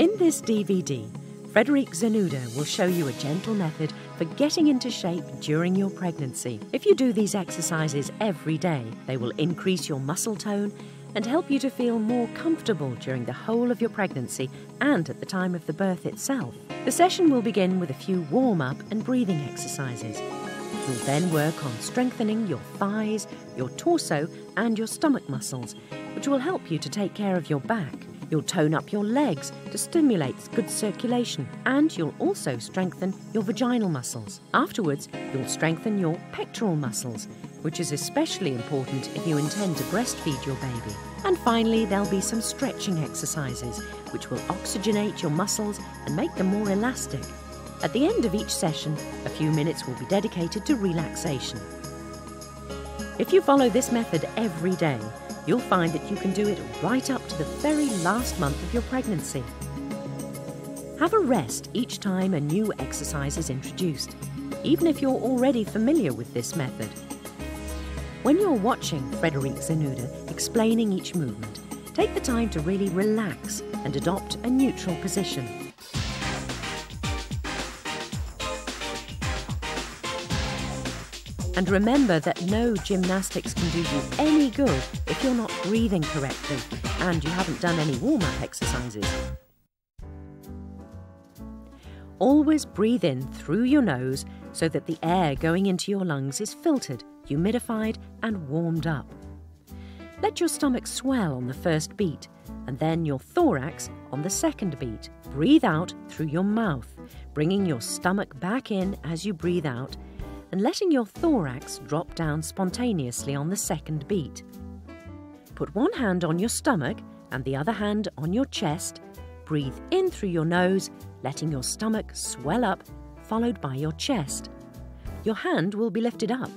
In this DVD, Frédéric Zenouda will show you a gentle method for getting into shape during your pregnancy. If you do these exercises every day, they will increase your muscle tone and help you to feel more comfortable during the whole of your pregnancy and at the time of the birth itself. The session will begin with a few warm-up and breathing exercises. You'll then work on strengthening your thighs, your torso and your stomach muscles, which will help you to take care of your back. You'll tone up your legs to stimulate good circulation, and you'll also strengthen your vaginal muscles. Afterwards, you'll strengthen your pectoral muscles, which is especially important if you intend to breastfeed your baby. And finally, there'll be some stretching exercises, which will oxygenate your muscles and make them more elastic. At the end of each session, a few minutes will be dedicated to relaxation. If you follow this method every day, you'll find that you can do it right up to the very last month of your pregnancy. Have a rest each time a new exercise is introduced, even if you're already familiar with this method. When you're watching Frédéric Zenouda explaining each movement, take the time to really relax and adopt a neutral position. And remember that no gymnastics can do you any good if you're not breathing correctly and you haven't done any warm-up exercises. Always breathe in through your nose so that the air going into your lungs is filtered, humidified and warmed up. Let your stomach swell on the first beat and then your thorax on the second beat. Breathe out through your mouth, bringing your stomach back in as you breathe out and letting your thorax drop down spontaneously on the second beat. Put one hand on your stomach and the other hand on your chest. Breathe in through your nose, letting your stomach swell up, followed by your chest. Your hand will be lifted up.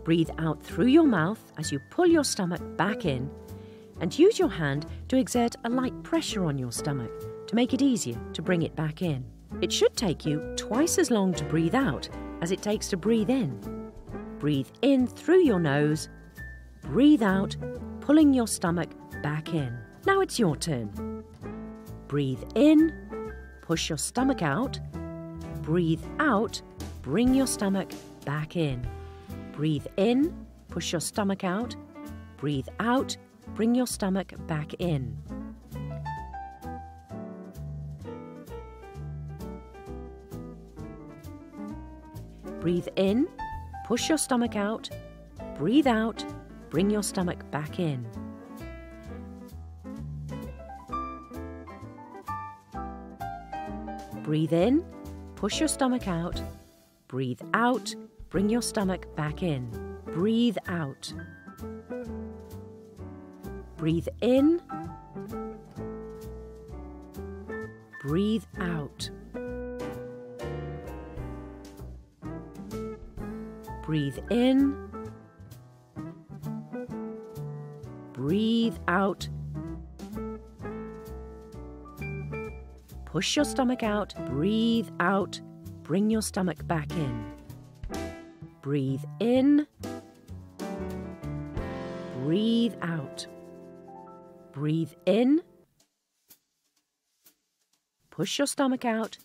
Breathe out through your mouth as you pull your stomach back in, and use your hand to exert a light pressure on your stomach to make it easier to bring it back in. It should take you twice as long to breathe out as it takes to breathe in. Breathe in through your nose, breathe out, pulling your stomach back in. Now it's your turn. Breathe in, push your stomach out, breathe out, bring your stomach back in. Breathe in, push your stomach out, breathe out, bring your stomach back in. Breathe in, push your stomach out, breathe out, bring your stomach back in. Breathe in, push your stomach out, breathe out, bring your stomach back in. Breathe out. Breathe in, breathe out. Breathe in, breathe out, push your stomach out, breathe out, bring your stomach back in. Breathe in, breathe out, breathe in, push your stomach out,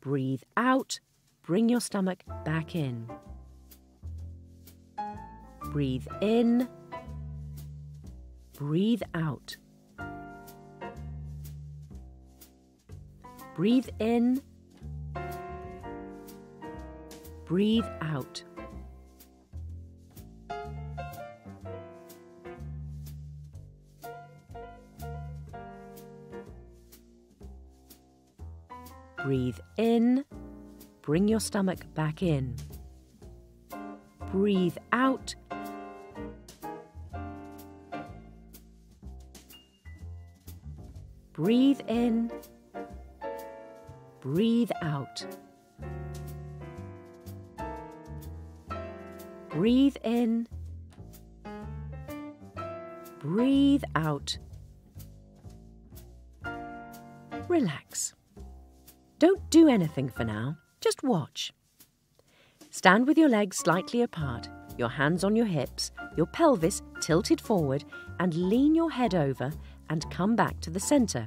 breathe out, bring your stomach back in. Breathe in, breathe out. Breathe in, breathe out. Breathe in, bring your stomach back in. Breathe out. Breathe in. Breathe out. Breathe in. Breathe out. Relax. Don't do anything for now. Just watch. Stand with your legs slightly apart, your hands on your hips, your pelvis tilted forward, and lean your head over and come back to the centre.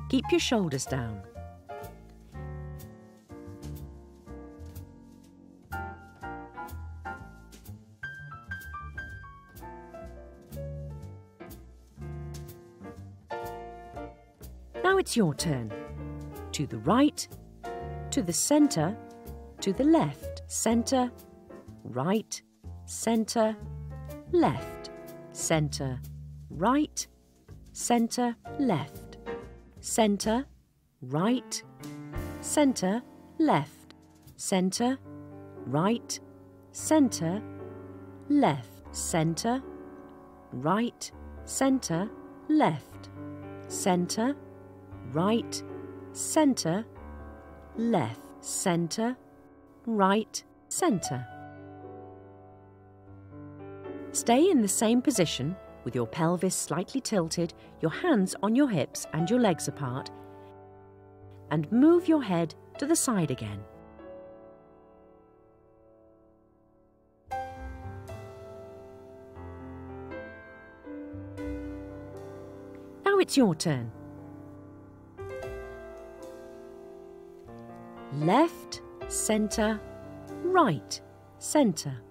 Keep your shoulders down. Now it's your turn. To the right, to the centre, to the left, centre, right, centre, left, centre, right, centre, left, centre, right, centre, left, centre, right, centre, left, centre, right, centre, left, centre, right, centre, left, centre, right, centre. Stay in the same position with your pelvis slightly tilted, your hands on your hips and your legs apart, and move your head to the side again. Now it's your turn. Left, centre, right, centre.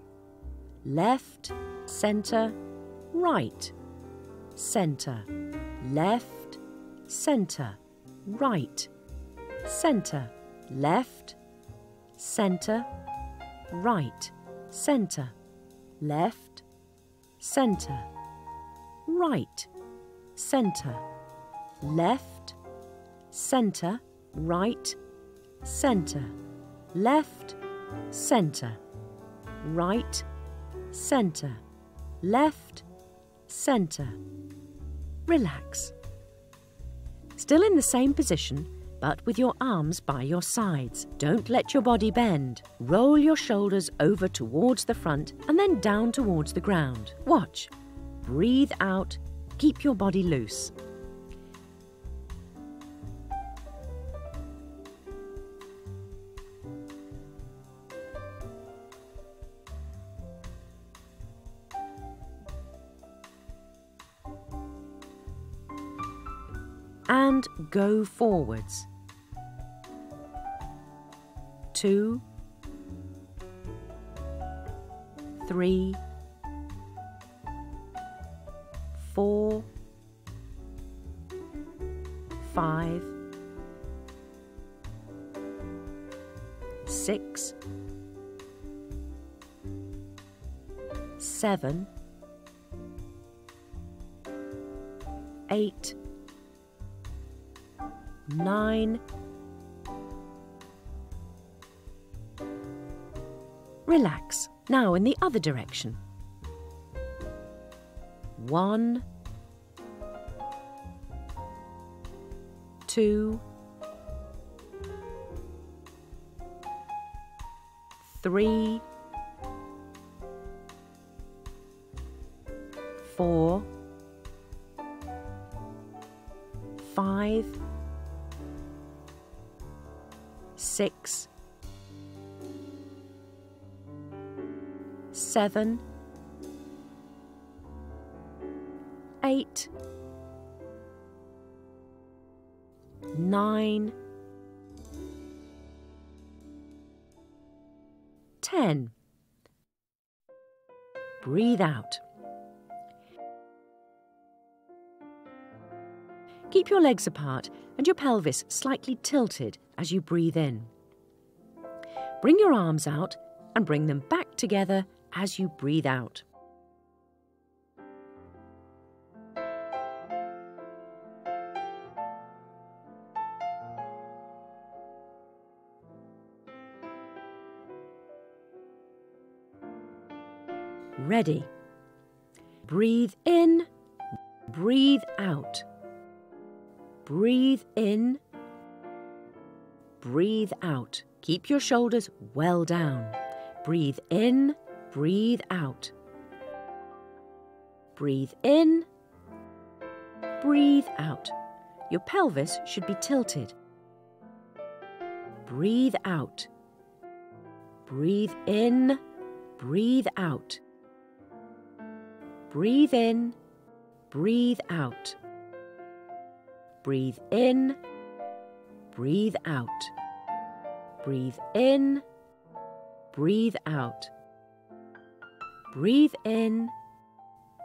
Left, centre, right, centre. Left, centre, right, centre. Left, centre, right, centre. Left, centre, right, centre. Left, centre, right, centre. Left, centre, right, centre. Left, centre. Relax. Still in the same position, but with your arms by your sides. Don't let your body bend. Roll your shoulders over towards the front and then down towards the ground. Watch. Breathe out. Keep your body loose. And go forwards. 2, 3, 4, 5, 6, 7, 8, 9. Relax. Now in the other direction. 1, 2, 3, 4, 5, 6, 7, 8, 9, 10. Breathe out. Keep your legs apart and your pelvis slightly tilted as you breathe in. Bring your arms out and bring them back together as you breathe out. Ready. Breathe in, breathe out. Breathe in, breathe out. Keep your shoulders well down. Breathe in, breathe out. Breathe in, breathe out. Your pelvis should be tilted. Breathe out. Breathe in, breathe out. Breathe in, breathe out. Breathe in, breathe out. Breathe in, breathe out. Breathe in,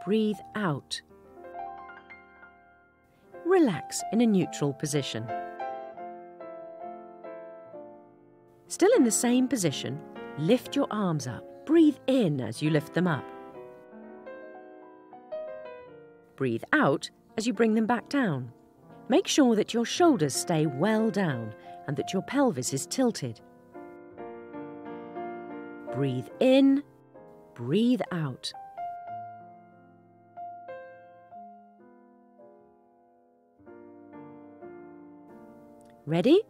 breathe out. Relax in a neutral position. Still in the same position, lift your arms up. Breathe in as you lift them up. Breathe out as you bring them back down. Make sure that your shoulders stay well down and that your pelvis is tilted. Breathe in, breathe out. Ready?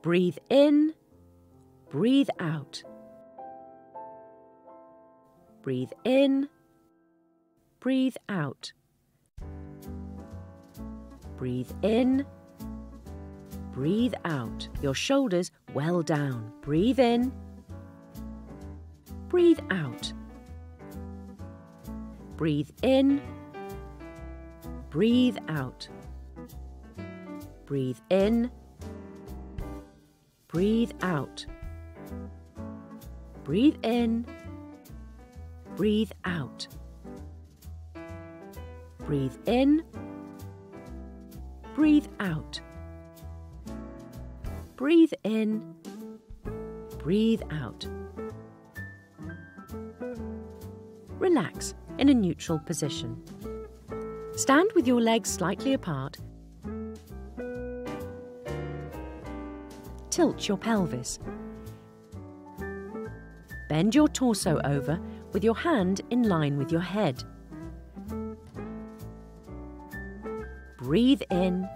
Breathe in, breathe out. Breathe in, breathe out. Breathe in, breathe out. Your shoulders well down. Breathe in, breathe out. Breathe in, breathe out. Breathe in, breathe out. Breathe in, breathe out. Breathe in, breathe out. Breathe in, breathe out. Relax in a neutral position. Stand with your legs slightly apart. Tilt your pelvis. Bend your torso over with your hand in line with your head. Breathe in,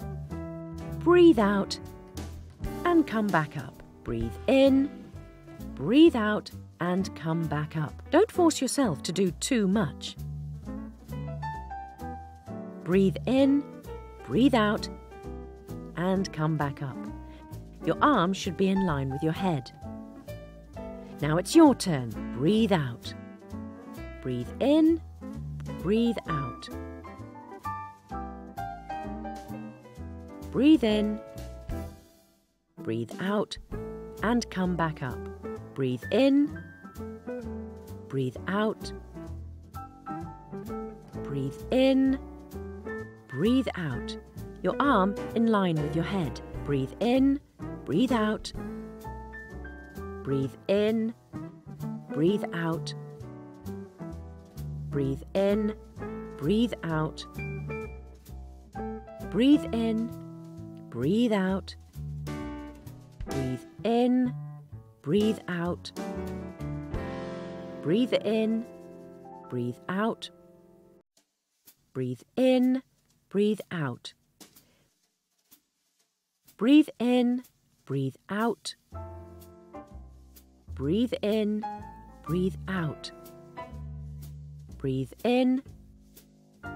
breathe out, and come back up. Breathe in, breathe out, and come back up. Don't force yourself to do too much. Breathe in, breathe out, and come back up. Your arms should be in line with your head. Now it's your turn. Breathe out. Breathe in, breathe out. Breathe in, breathe out, and come back up. Breathe in, breathe out. Breathe in, breathe out. Your arm in line with your head. Breathe in, breathe out. Breathe in, breathe out. Breathe in, breathe out. Breathe in, breathe out. Breathe in, breathe out. Breathe in, breathe out. Breathe in, breathe out. Breathe in, breathe out. Breathe in, breathe out. Breathe in,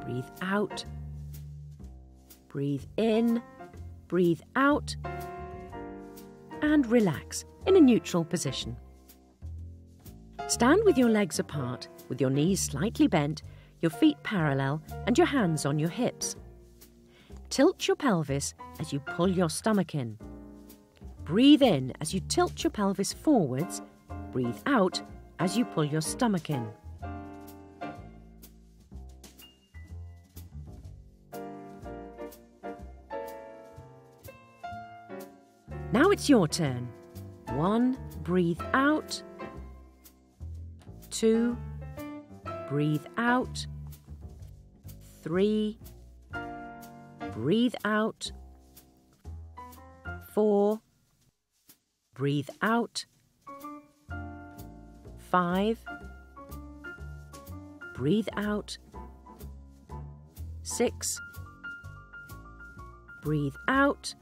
breathe out. Breathe in, breathe out. And relax in a neutral position. Stand with your legs apart, with your knees slightly bent, your feet parallel, and your hands on your hips. Tilt your pelvis as you pull your stomach in. Breathe in as you tilt your pelvis forwards. Breathe out as you pull your stomach in. Now it's your turn. 1, breathe out. 2, breathe out. 3, breathe out. 4, breathe out. 5, breathe out. 6, breathe out.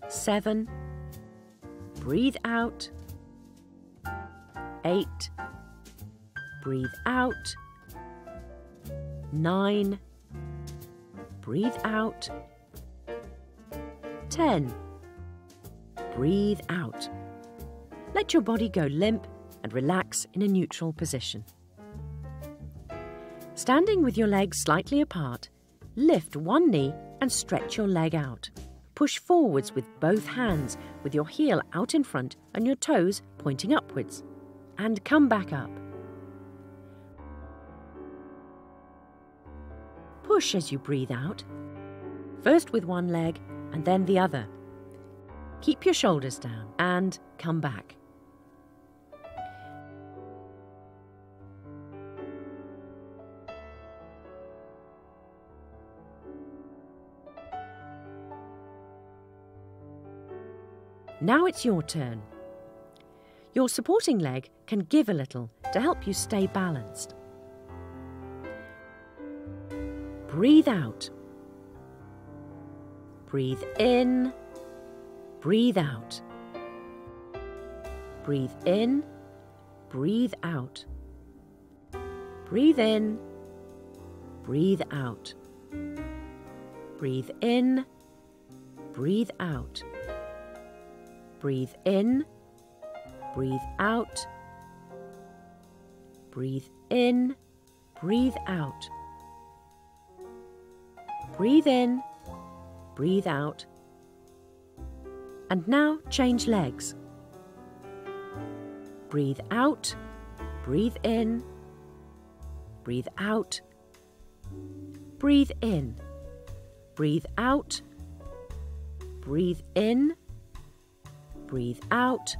7, breathe out. 8, breathe out. 9, breathe out. 10, breathe out. Let your body go limp and relax in a neutral position. Standing with your legs slightly apart, lift one knee and stretch your leg out. Push forwards with both hands, with your heel out in front and your toes pointing upwards. And come back up. Push as you breathe out, first with one leg and then the other. Keep your shoulders down and come back. Now it's your turn. Your supporting leg can give a little to help you stay balanced. Breathe out. Breathe in. Breathe out. Breathe in. Breathe out. Breathe in. Breathe out. Breathe in. Breathe out. Breathe in. Breathe out. Breathe in. Breathe out. Breathe in. Breathe out. And now change legs. Breathe out. Breathe in. Breathe out. Breathe in. Breathe out. Breathe in. Breathe out.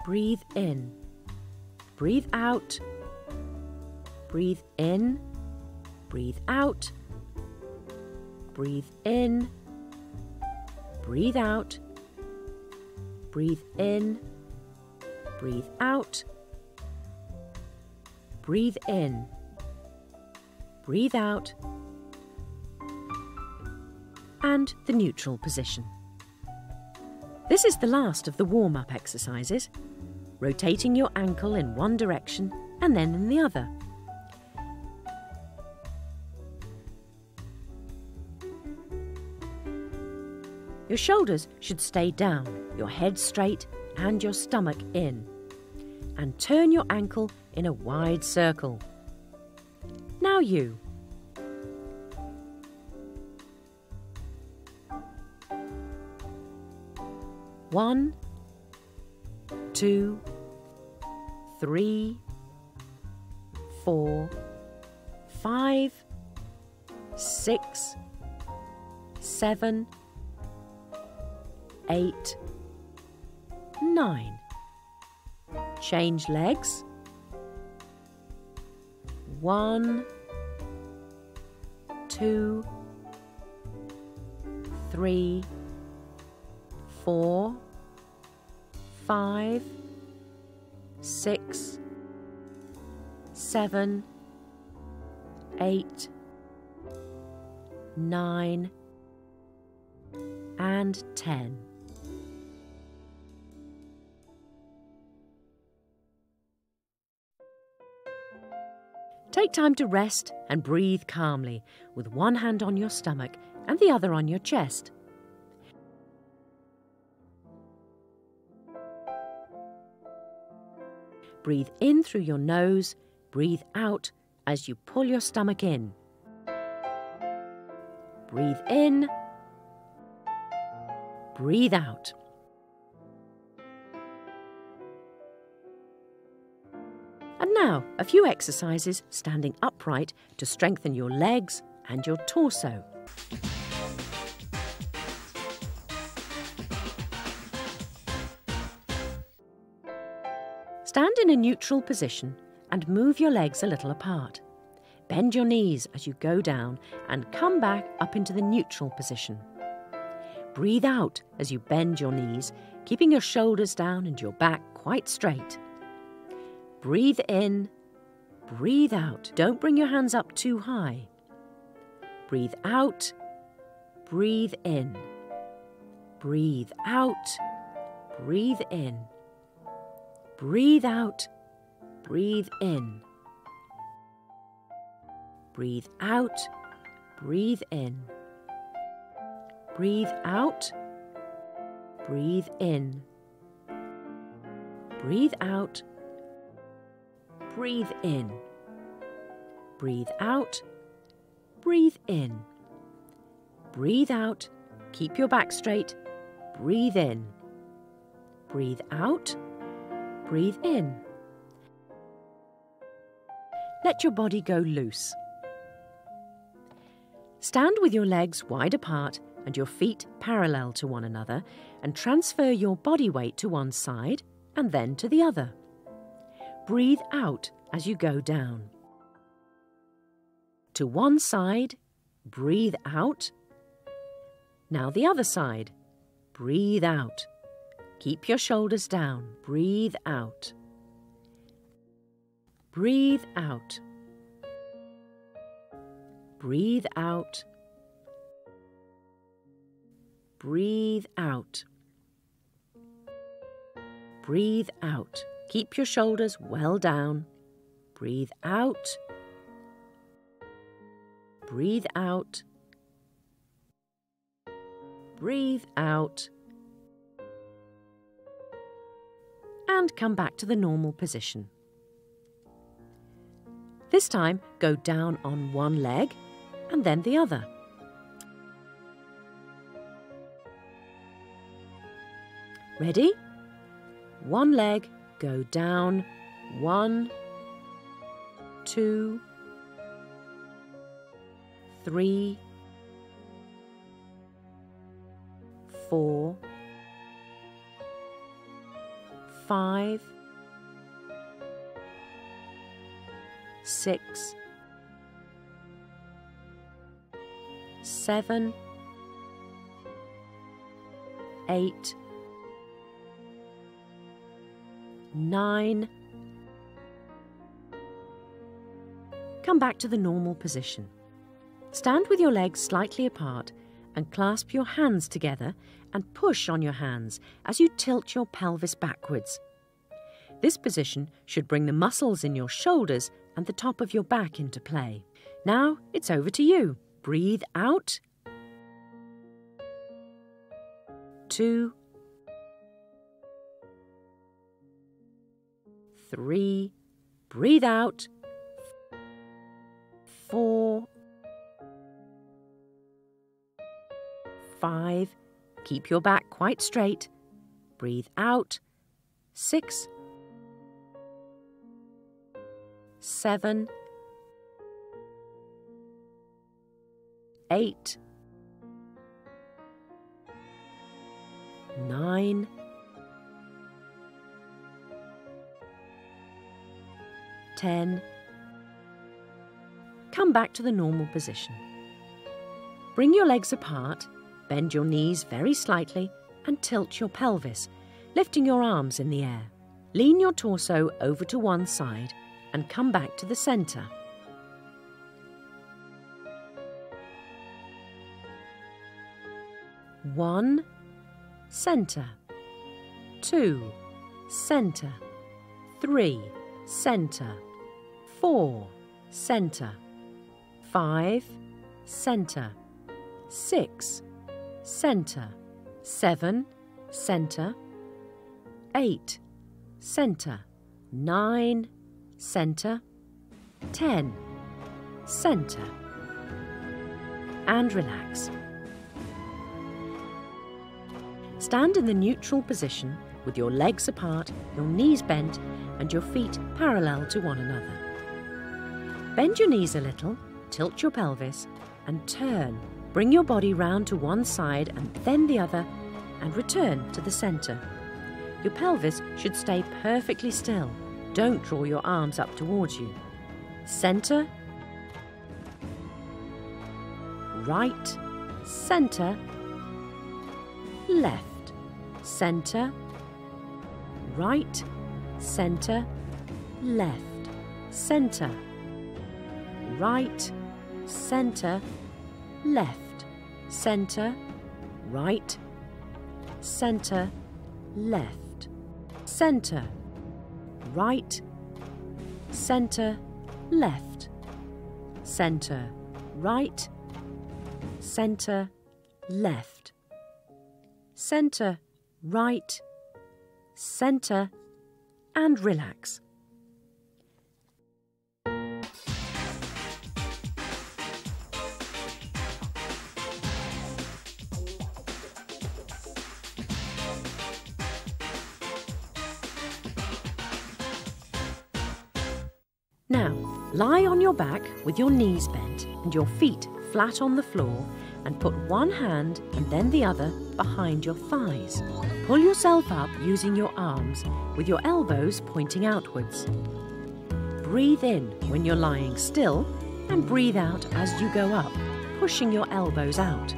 Breathe in. Breathe out. Breathe in. Breathe out. Breathe in. Breathe out. Breathe in. Breathe out. Breathe in. Breathe out. And the neutral position. This is the last of the warm-up exercises, rotating your ankle in one direction and then in the other. Your shoulders should stay down, your head straight and your stomach in. And turn your ankle in a wide circle. Now you. One, 2, 3, 4, 5, 6, 7, 8, 9. Change legs. 1, 2, 3, 4, 5, 6, 7, 8, 9, and 10. Take time to rest and breathe calmly, with one hand on your stomach and the other on your chest. Breathe in through your nose, breathe out as you pull your stomach in. Breathe in, breathe out. And now, a few exercises standing upright to strengthen your legs and your torso. Stand in a neutral position and move your legs a little apart. Bend your knees as you go down and come back up into the neutral position. Breathe out as you bend your knees, keeping your shoulders down and your back quite straight. Breathe in, breathe out. Don't bring your hands up too high. Breathe out, breathe in. Breathe out, breathe in. Breathe out, breathe in. Breathe out, breathe in. Breathe out, breathe in. Breathe out, breathe in. Breathe out. Breathe in. Breathe out. Keep your back straight. Breathe in. Breathe out. Breathe in. Let your body go loose. Stand with your legs wide apart and your feet parallel to one another and transfer your body weight to one side and then to the other. Breathe out as you go down. To one side, breathe out. Now the other side, breathe out. Keep your shoulders down. Breathe out. Breathe out. Breathe out. Breathe out. Breathe out. Keep your shoulders well down. Breathe out. Breathe out. Breathe out. And come back to the normal position. This time, go down on one leg and then the other. Ready? One leg, go down. 1, 2, 3, 4, 5, 6, 7, 8, 9. Come back to the normal position. Stand with your legs slightly apart and clasp your hands together and push on your hands as you tilt your pelvis backwards. This position should bring the muscles in your shoulders and the top of your back into play. Now it's over to you. Breathe out. 2, 3, breathe out. 4, 5, keep your back quite straight. Breathe out. 6, 7, 8, 9, 10. Come back to the normal position. Bring your legs apart, bend your knees very slightly and tilt your pelvis, lifting your arms in the air. Lean your torso over to one side and come back to the centre. One, centre. 2, centre. 3, centre. 4, centre. 5, centre. 6, centre. 7, centre. 8, centre. 9, centre. 10, centre. And relax. Stand in the neutral position with your legs apart, your knees bent and your feet parallel to one another. Bend your knees a little, tilt your pelvis and turn. Bring your body round to one side and then the other and return to the centre. Your pelvis should stay perfectly still. Don't draw your arms up towards you. Centre, right, centre, left, centre, right, centre, left, centre, right, centre, left, centre, right, centre, left, centre, right, centre, left, centre, right, centre, left, centre, right, centre, and relax. Now, lie on your back with your knees bent and your feet flat on the floor, and put one hand and then the other behind your thighs. Pull yourself up using your arms with your elbows pointing outwards. Breathe in when you're lying still and breathe out as you go up, pushing your elbows out.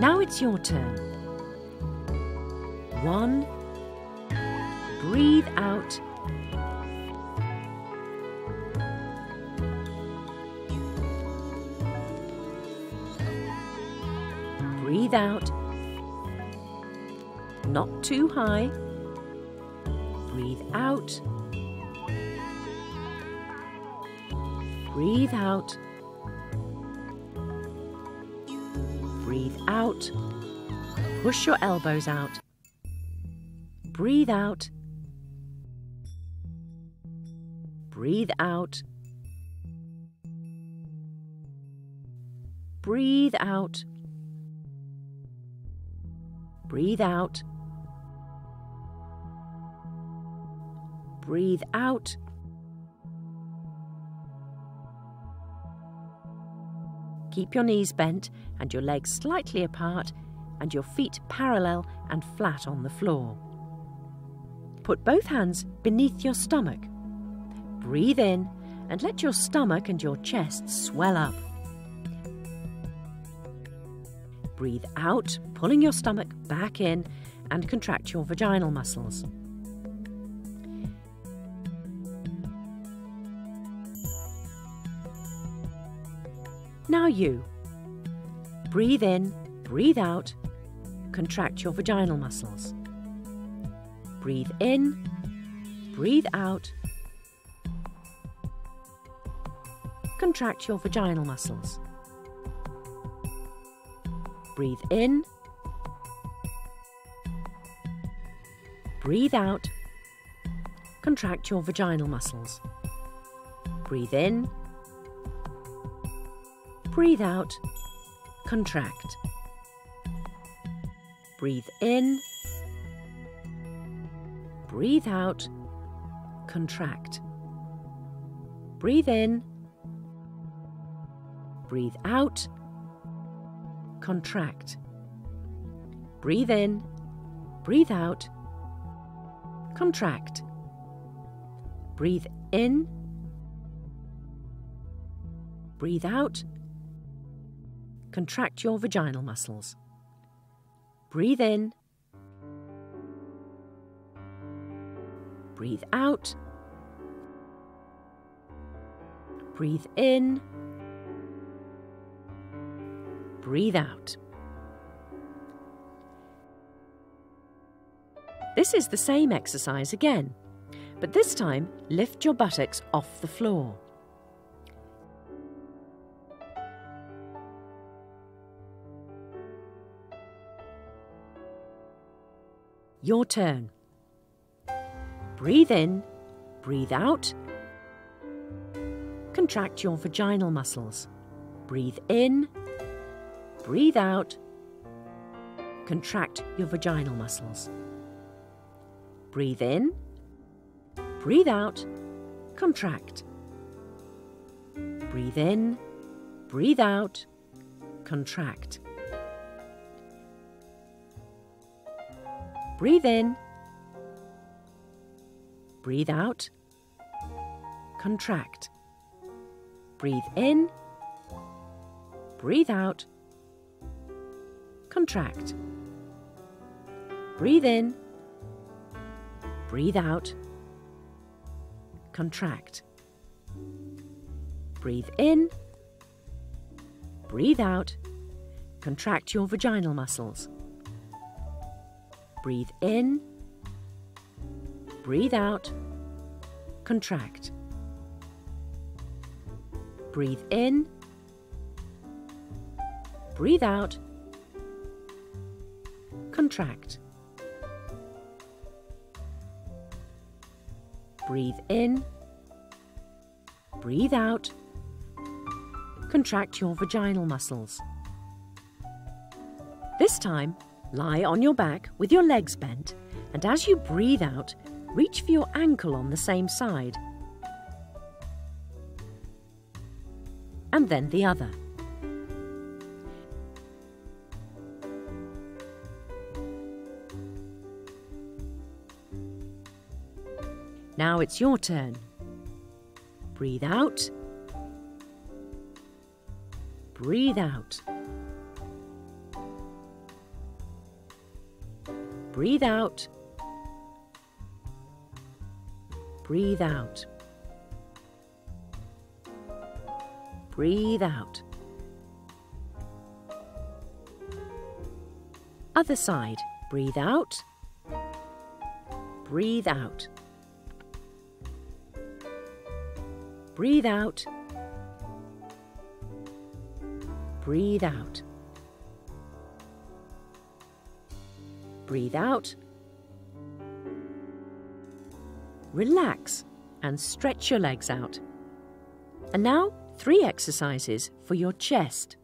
Now it's your turn. 1. Breathe out. 2. Breathe out. Not too high. Breathe out. Breathe out. Breathe out. Push your elbows out. Breathe out. Breathe out. Breathe out. Breathe out. Breathe out. Keep your knees bent and your legs slightly apart and your feet parallel and flat on the floor. Put both hands beneath your stomach. Breathe in and let your stomach and your chest swell up. Breathe out, pulling your stomach back in, and contract your vaginal muscles. Now you. Breathe in, breathe out, contract your vaginal muscles. Breathe in, breathe out, contract your vaginal muscles. Breathe in, breathe out, contract your vaginal muscles. Breathe in, breathe out, contract. Breathe in, breathe out, contract. Breathe in, breathe out, contract. Breathe in, breathe out, contract. Breathe in, breathe out, contract your vaginal muscles. Breathe in, breathe out, breathe in, breathe out. This is the same exercise again, but this time lift your buttocks off the floor. Your turn. Breathe in, breathe out, contract your vaginal muscles. Breathe in, breathe out, contract your vaginal muscles. Breathe in, breathe out, contract. Breathe in, breathe out, contract. Breathe in, breathe out, contract. Breathe in, breathe out, contract. Breathe in, breathe out, contract. Breathe in, breathe out, contract your vaginal muscles. Breathe in, breathe out, contract. Breathe in, breathe out, contract. Breathe in, breathe out, contract your vaginal muscles. This time, lie on your back with your legs bent, and as you breathe out, reach for your ankle on the same side, and then the other. Now it's your turn. Breathe out. Breathe out. Breathe out. Breathe out. Breathe out. Other side. Breathe out. Breathe out. Breathe out. Breathe out. Breathe out. Relax and stretch your legs out. And now 3 exercises for your chest.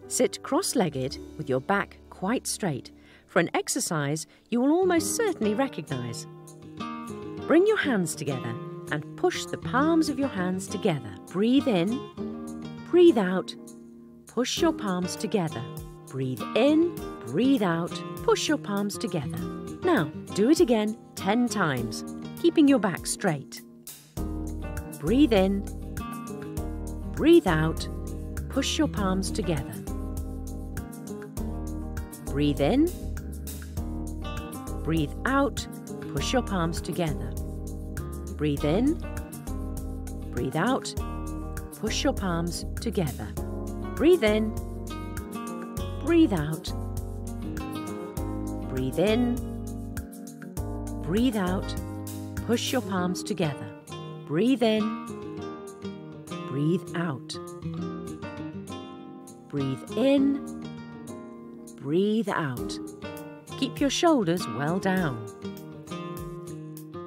Sit cross-legged with your back quite straight for an exercise you will almost certainly recognise. Bring your hands together and push the palms of your hands together. Breathe in, breathe out, push your palms together. Breathe in, breathe out, push your palms together. Now, do it again 10 times, keeping your back straight. Breathe in, breathe out, push your palms together. Breathe in, breathe out, push your palms together. Breathe in, breathe out, push your palms together. Breathe in, breathe out, breathe in, breathe out, push your palms together. Breathe in, breathe out. Breathe in, breathe out. Keep your shoulders well down.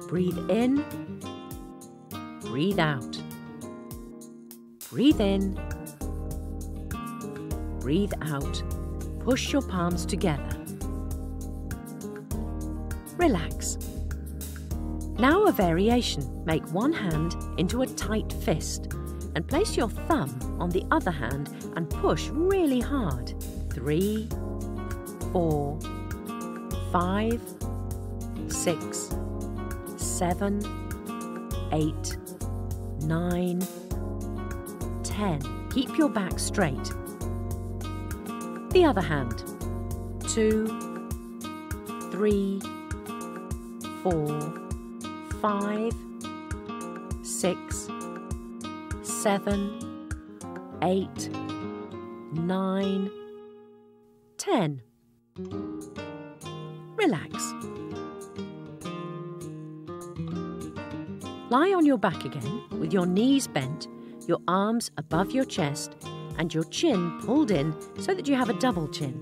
Breathe in, breathe out. Breathe in, breathe out. Push your palms together. Relax. Now a variation. Make one hand into a tight fist and place your thumb on the other hand and push really hard. 3, 4, 5, 6, 7, 8, 9, 10. Keep your back straight. The other hand. 2, 3, 4, 5, 6, 7, 8, 9, 10. Relax. Lie on your back again with your knees bent, your arms above your chest and your chin pulled in so that you have a double chin.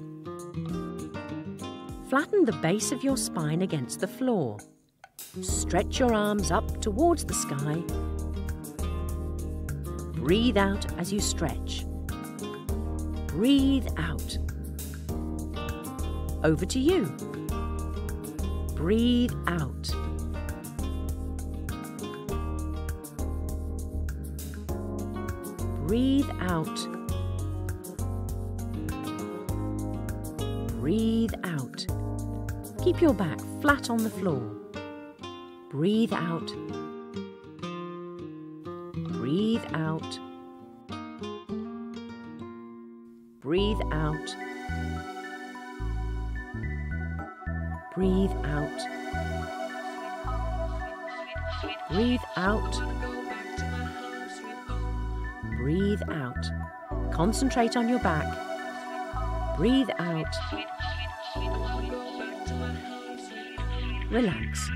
Flatten the base of your spine against the floor. Stretch your arms up towards the sky. Breathe out as you stretch. Breathe out. Over to you. Breathe out. Breathe out. Breathe out. Keep your back flat on the floor. Breathe out. Breathe out. Breathe out. Breathe out. Breathe out. Breathe out. Concentrate on your back. Breathe out. Relax.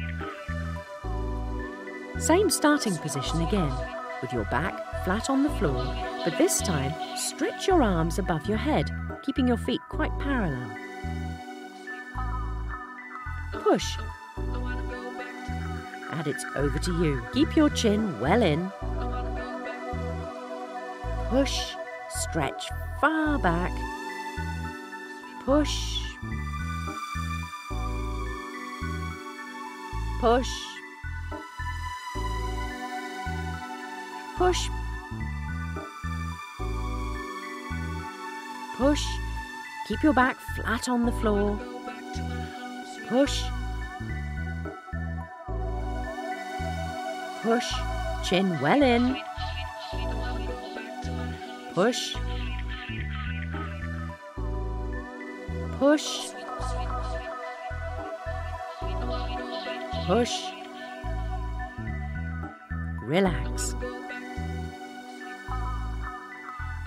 Same starting position again, with your back flat on the floor, but this time stretch your arms above your head, keeping your feet quite parallel. Push. And it's over to you. Keep your chin well in. Push, stretch far back. push, push, push, push. Keep your back flat on the floor. Push, push, chin well in. Push, push, push. Relax.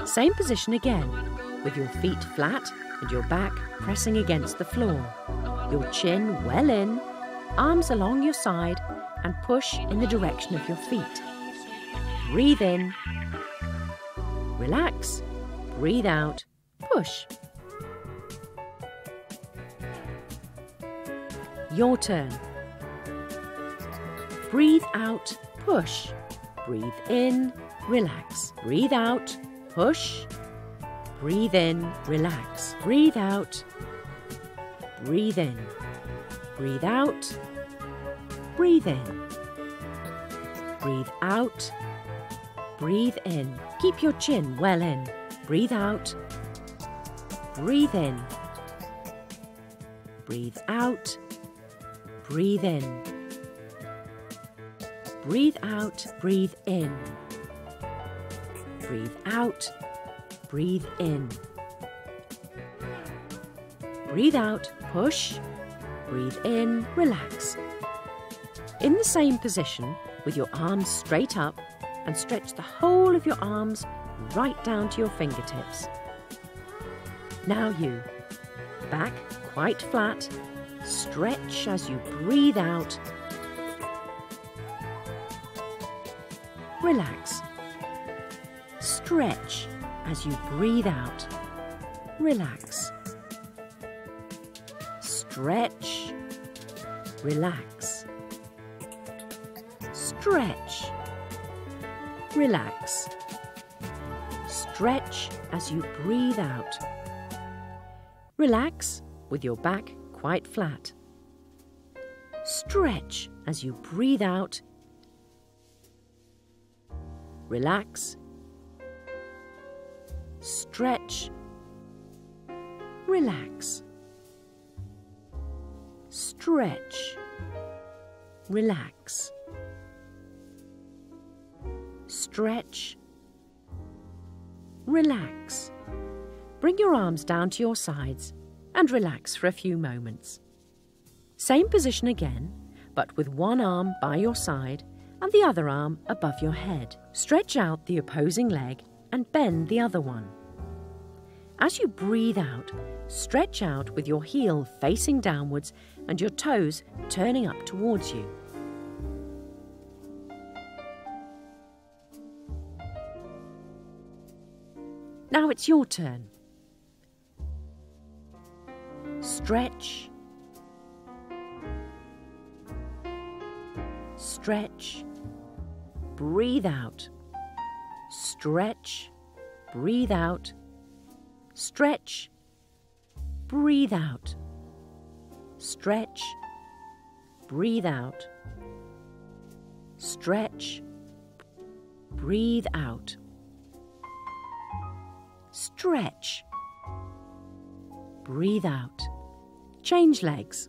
Same position again, with your feet flat and your back pressing against the floor. Your chin well in, arms along your side, and push in the direction of your feet. Breathe in. Relax. Breathe out. Push. Your turn. Breathe out. Push. Breathe in. Relax. Breathe out. Push. Breathe in. Relax. Breathe out. Breathe in. Breathe out. Breathe in. Breathe out. Breathe in. Keep your chin well in. Breathe out. Breathe in. Breathe out. Breathe in. Breathe out. Breathe in. Breathe out. Breathe in. Breathe out. Push. Breathe in. Relax. In the same position, with your arms straight up, and stretch the whole of your arms right down to your fingertips. Now you, back quite flat, stretch as you breathe out. Relax. Stretch as you breathe out. Relax. Stretch. Relax. Stretch. Relax. Stretch as you breathe out. Relax with your back quite flat. Stretch as you breathe out. Relax. Stretch. Relax. Stretch. Relax. Stretch. Relax. Bring your arms down to your sides and relax for a few moments. Same position again, but with one arm by your side and the other arm above your head. Stretch out the opposing leg and bend the other one. As you breathe out, stretch out with your heel facing downwards and your toes turning up towards you. Now it's your turn. Stretch. Stretch. Breathe out. Stretch. Breathe out. Stretch. Breathe out. Stretch. Breathe out. Stretch. Breathe out. Stretch. Breathe out. Change legs.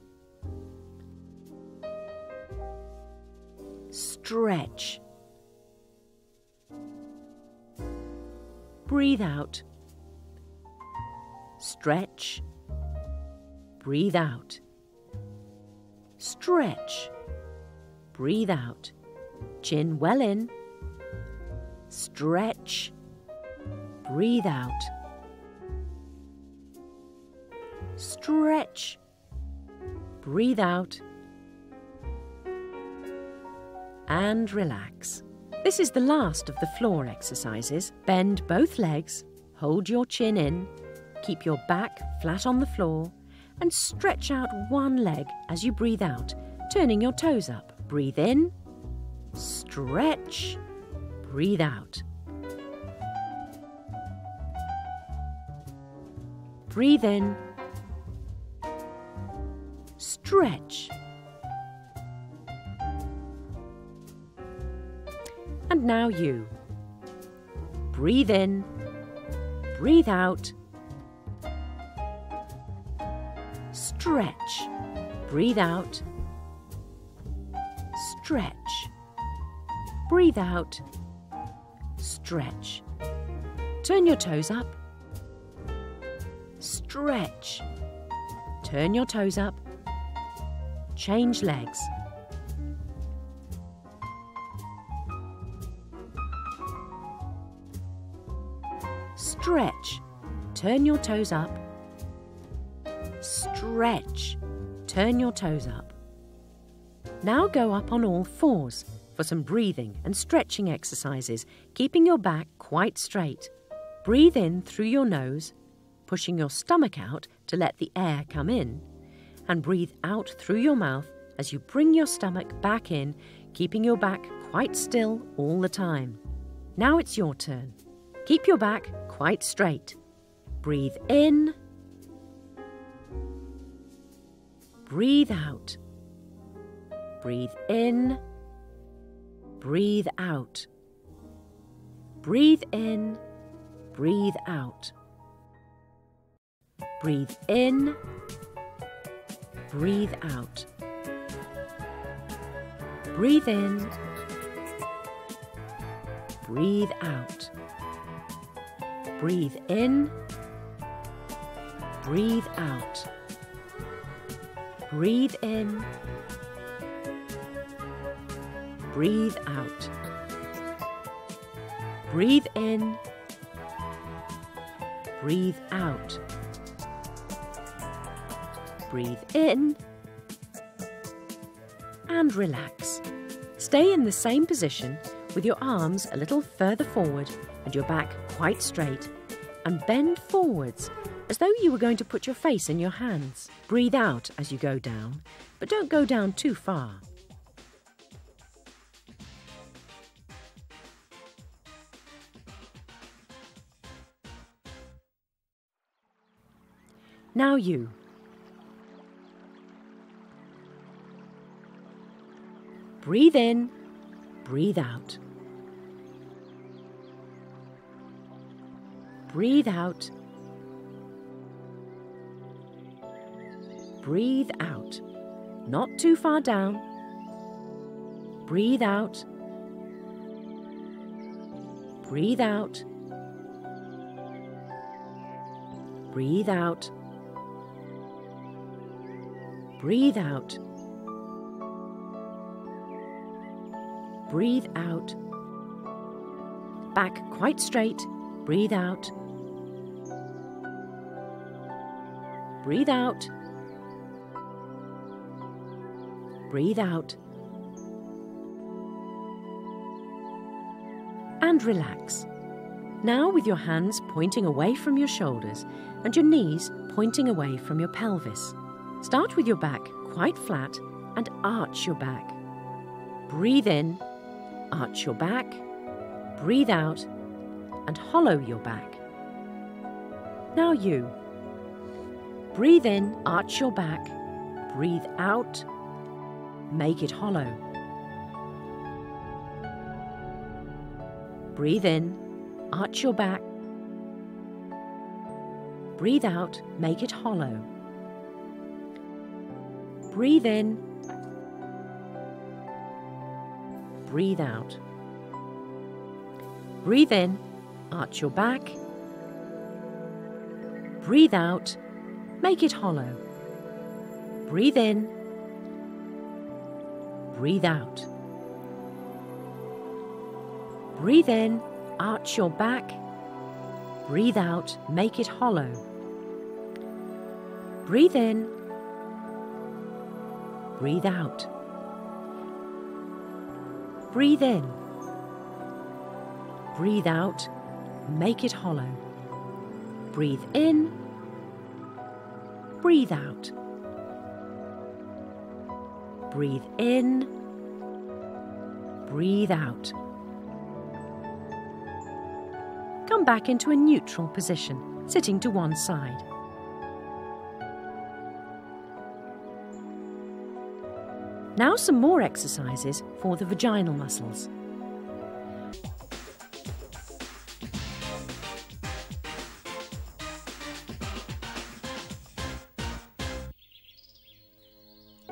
Stretch. Breathe out. Stretch. Breathe out. Stretch. Breathe out. Chin well in. Stretch. Breathe out. Stretch. Breathe out. And relax. This is the last of the floor exercises. Bend both legs, hold your chin in, keep your back flat on the floor, and stretch out one leg as you breathe out, turning your toes up. Breathe in, stretch, breathe out. Breathe in, stretch. And now you. Breathe in, breathe out, stretch. Breathe out, stretch. Breathe out, stretch. Turn your toes up, stretch. Turn your toes up, change legs. Stretch. Turn your toes up. Stretch. Turn your toes up. Now go up on all fours for some breathing and stretching exercises, keeping your back quite straight. Breathe in through your nose, pushing your stomach out to let the air come in, and breathe out through your mouth as you bring your stomach back in, keeping your back quite still all the time. Now it's your turn. Keep your back quite straight. Breathe in. Breathe out. Breathe in. Breathe out. Breathe in. Breathe out. Breathe in. Breathe out. Breathe in. Breathe out. Breathe in, breathe out. Breathe in, breathe out. Breathe in, breathe out. Breathe in and relax. Stay in the same position with your arms a little further forward and your back quite straight, and bend forwards as though you were going to put your face in your hands. Breathe out as you go down, but don't go down too far. Now you. Breathe in, breathe out. Breathe out. Breathe out. Not too far down. Breathe out. Breathe out. Breathe out. Breathe out. Breathe out. Back quite straight. Breathe out. Breathe out. Breathe out. And relax. Now with your hands pointing away from your shoulders and your knees pointing away from your pelvis. Start with your back quite flat and arch your back. Breathe in, arch your back. Breathe out and hollow your back. Now you. Breathe in, arch your back. Breathe out, make it hollow. Breathe in, arch your back. Breathe out, make it hollow. Breathe in. Breathe out. Breathe in, arch your back. Breathe out, make it hollow. Breathe in. Breathe out. Breathe in, arch your back. Breathe out, make it hollow. Breathe in. Breathe out. Breathe in. Breathe out, make it hollow. Breathe in. Breathe out. Breathe in. Breathe out. Come back into a neutral position, sitting to one side. Now some more exercises for the vaginal muscles.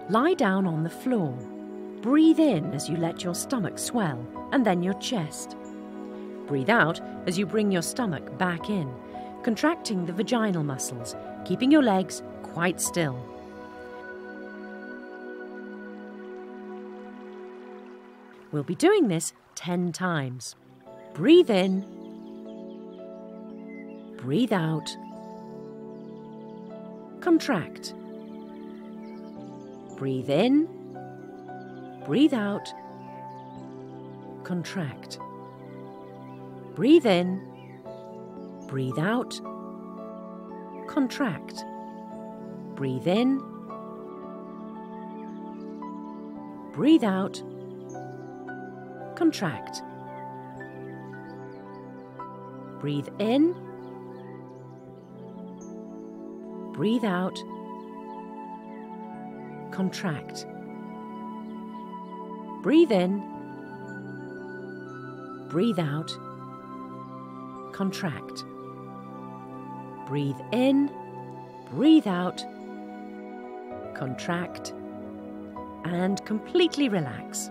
Lie down on the floor. Breathe in as you let your stomach swell, and then your chest. Breathe out as you bring your stomach back in, contracting the vaginal muscles, keeping your legs quite still. We'll be doing this 10 times. Breathe in. Breathe out. Contract. Breathe in. Breathe out. Contract. Breathe in. Breathe out. Contract. Breathe in. Breathe out. Contract. Breathe in. Breathe out. Contract. Breathe in. Breathe out. Contract. Breathe in. Breathe out. Contract. And completely relax.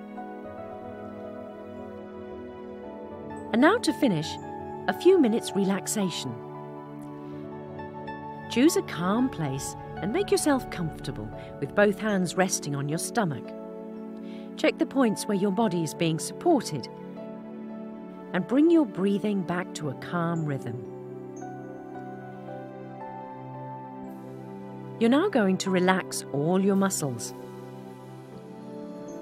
And now to finish, a few minutes relaxation. Choose a calm place and make yourself comfortable with both hands resting on your stomach. Check the points where your body is being supported and bring your breathing back to a calm rhythm. You're now going to relax all your muscles.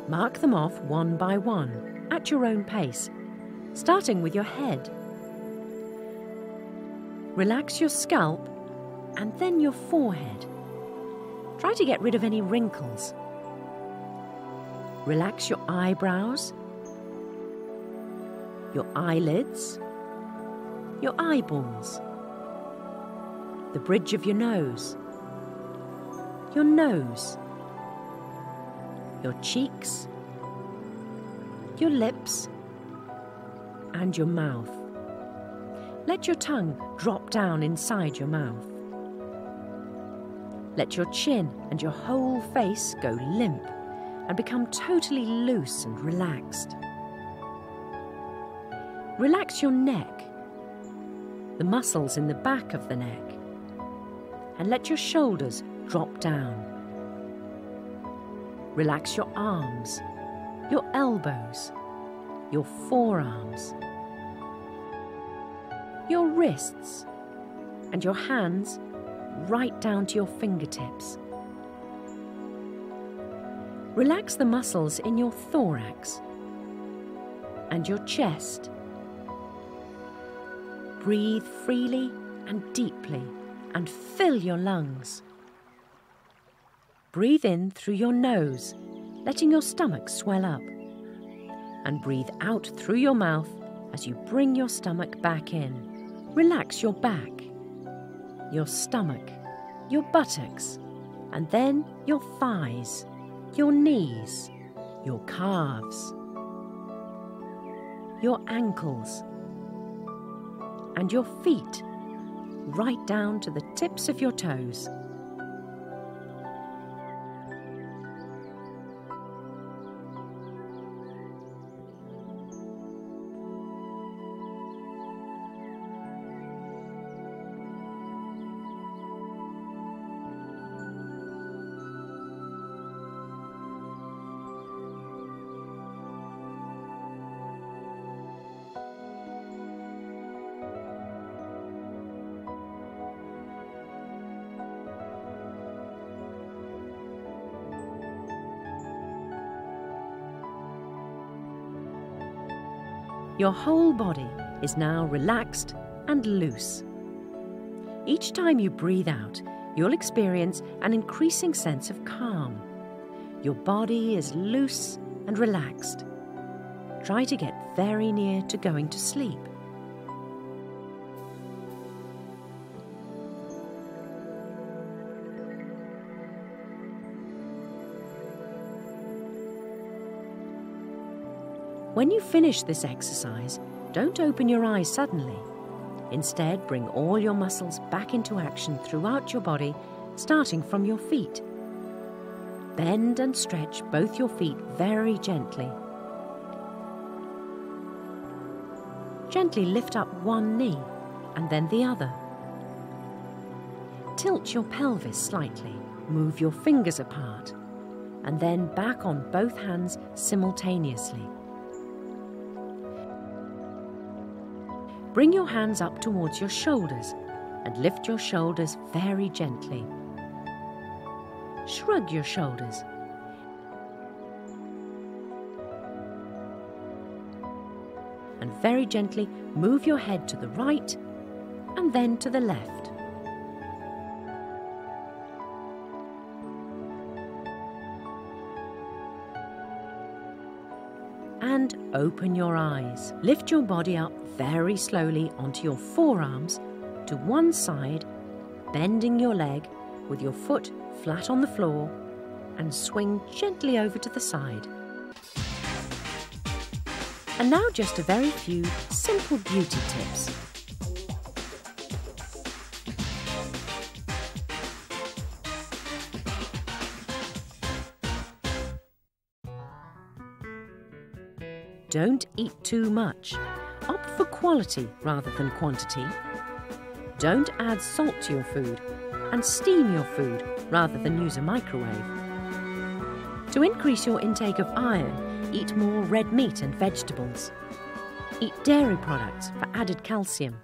Mark them off one by one at your own pace, starting with your head. Relax your scalp and then your forehead. Try to get rid of any wrinkles. Relax your eyebrows, your eyelids, your eyeballs, the bridge of your nose, your cheeks, your lips, and your mouth. Let your tongue drop down inside your mouth. Let your chin and your whole face go limp and become totally loose and relaxed. Relax your neck, the muscles in the back of the neck, and let your shoulders drop down. Relax your arms, your elbows, your forearms, your wrists, and your hands right down to your fingertips. Relax the muscles in your thorax and your chest. Breathe freely and deeply and fill your lungs. Breathe in through your nose, letting your stomach swell up. And breathe out through your mouth as you bring your stomach back in. Relax your back, your stomach, your buttocks, and then your thighs, your knees, your calves, your ankles, and your feet, right down to the tips of your toes. Your whole body is now relaxed and loose. Each time you breathe out, you'll experience an increasing sense of calm. Your body is loose and relaxed. Try to get very near to going to sleep. When you finish this exercise, don't open your eyes suddenly. Instead, bring all your muscles back into action throughout your body, starting from your feet. Bend and stretch both your feet very gently. Gently lift up one knee and then the other. Tilt your pelvis slightly, move your fingers apart, and then back on both hands simultaneously. Bring your hands up towards your shoulders and lift your shoulders very gently. Shrug your shoulders. And very gently move your head to the right and then to the left. And open your eyes. Lift your body up very slowly onto your forearms to one side, bending your leg with your foot flat on the floor, and swing gently over to the side. And now just a very few simple beauty tips. Don't eat too much. Opt for quality rather than quantity. Don't add salt to your food, and steam your food rather than use a microwave. To increase your intake of iron, eat more red meat and vegetables. Eat dairy products for added calcium.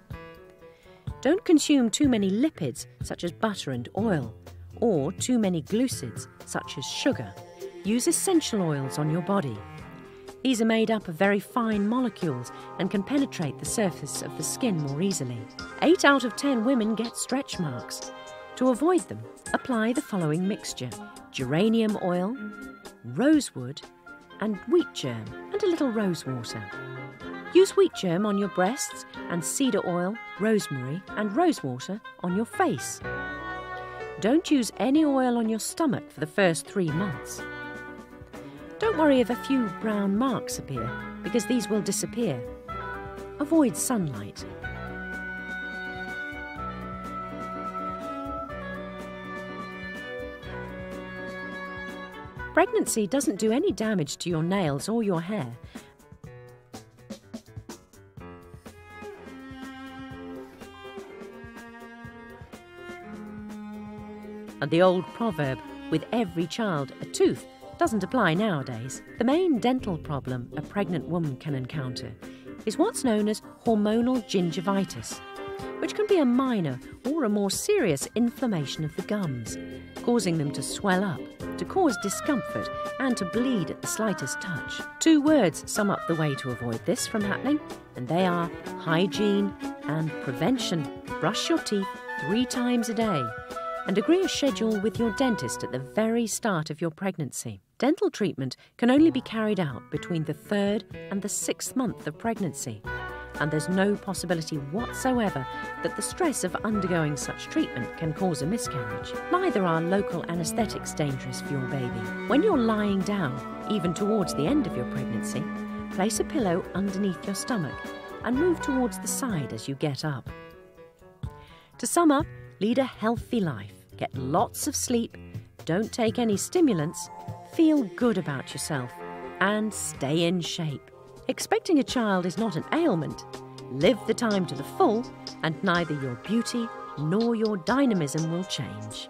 Don't consume too many lipids such as butter and oil, or too many glucids such as sugar. Use essential oils on your body. These are made up of very fine molecules and can penetrate the surface of the skin more easily. 8 out of 10 women get stretch marks. To avoid them, apply the following mixture: geranium oil, rosewood, and wheat germ, and a little rose water. Use wheat germ on your breasts and cedar oil, rosemary, and rose water on your face. Don't use any oil on your stomach for the first 3 months. Don't worry if a few brown marks appear, because these will disappear. Avoid sunlight. Pregnancy doesn't do any damage to your nails or your hair. And the old proverb, with every child a tooth, doesn't apply nowadays. The main dental problem a pregnant woman can encounter is what's known as hormonal gingivitis, which can be a minor or a more serious inflammation of the gums, causing them to swell up, to cause discomfort, and to bleed at the slightest touch. 2 words sum up the way to avoid this from happening, and they are hygiene and prevention. Brush your teeth 3 times a day, and agree a schedule with your dentist at the very start of your pregnancy. Dental treatment can only be carried out between the 3rd and the 6th month of pregnancy, and there's no possibility whatsoever that the stress of undergoing such treatment can cause a miscarriage. Neither are local anaesthetics dangerous for your baby. When you're lying down, even towards the end of your pregnancy, place a pillow underneath your stomach and move towards the side as you get up. To sum up, lead a healthy life, get lots of sleep, don't take any stimulants, feel good about yourself, and stay in shape. Expecting a child is not an ailment. Live the time to the full, and neither your beauty nor your dynamism will change.